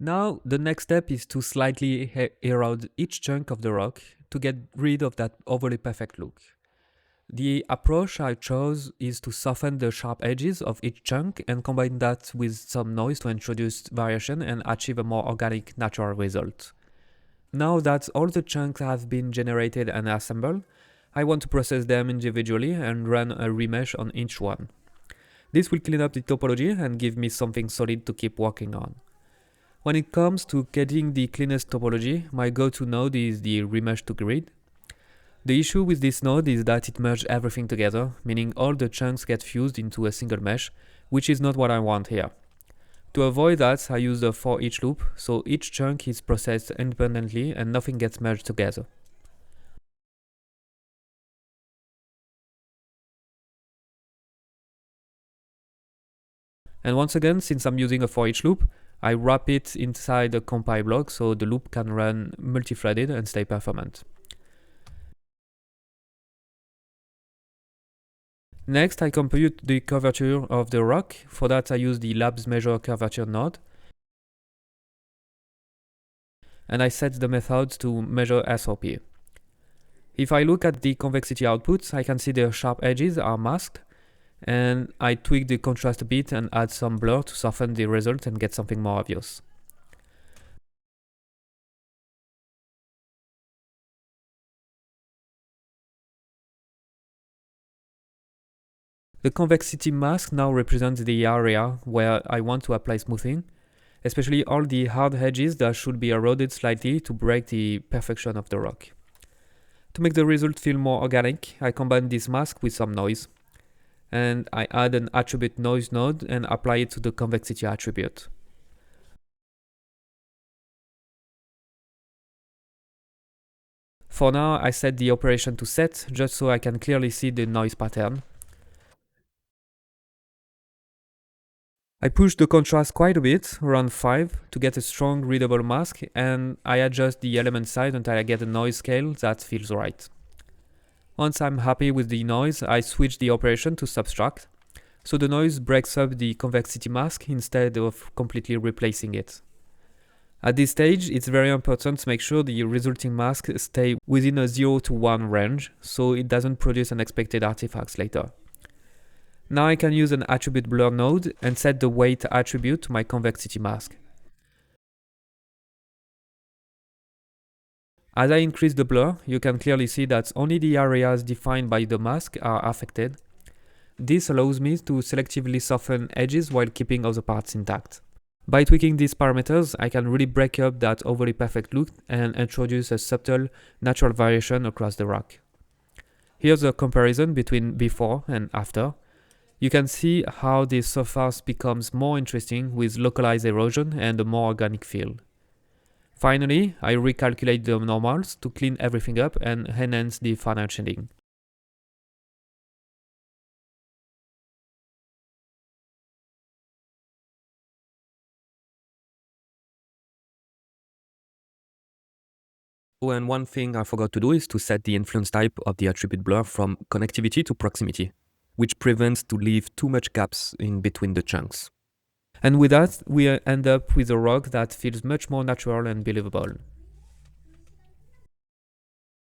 Now, the next step is to slightly erode each chunk of the rock to get rid of that overly perfect look. The approach I chose is to soften the sharp edges of each chunk and combine that with some noise to introduce variation and achieve a more organic, natural result. Now that all the chunks have been generated and assembled, I want to process them individually and run a remesh on each one. This will clean up the topology and give me something solid to keep working on. When it comes to getting the cleanest topology, my go-to node is the remesh to grid. The issue with this node is that it merges everything together, meaning all the chunks get fused into a single mesh, which is not what I want here. To avoid that, I use a for each loop, so each chunk is processed independently and nothing gets merged together. And once again, since I'm using a for each loop, I wrap it inside a compile block so the loop can run multi-threaded and stay performant. Next, I compute the curvature of the rock. For that, I use the labs measure curvature node. And I set the method to measure SOP. If I look at the convexity outputs, I can see the sharp edges are masked, and I tweak the contrast a bit and add some blur to soften the result and get something more obvious. The convexity mask now represents the area where I want to apply smoothing, especially all the hard edges that should be eroded slightly to break the perfection of the rock. To make the result feel more organic, I combine this mask with some noise, and I add an attribute noise node and apply it to the convexity attribute. For now, I set the operation to set just so I can clearly see the noise pattern. I push the contrast quite a bit, around 5, to get a strong readable mask, and I adjust the element size until I get a noise scale that feels right. Once I'm happy with the noise, I switch the operation to subtract, so the noise breaks up the convexity mask instead of completely replacing it. At this stage, it's very important to make sure the resulting mask stays within a 0 to 1 range, so it doesn't produce unexpected artifacts later. Now I can use an attribute blur node and set the weight attribute to my convexity mask. As I increase the blur, you can clearly see that only the areas defined by the mask are affected. This allows me to selectively soften edges while keeping other parts intact. By tweaking these parameters, I can really break up that overly perfect look and introduce a subtle, natural variation across the rock. Here's a comparison between before and after. You can see how the surface becomes more interesting with localized erosion and a more organic feel. Finally, I recalculate the normals to clean everything up and enhance the final shading. Oh, and one thing I forgot to do is to set the influence type of the attribute blur from connectivity to proximity, which prevents to leave too much gaps in between the chunks. And with that, we end up with a rock that feels much more natural and believable.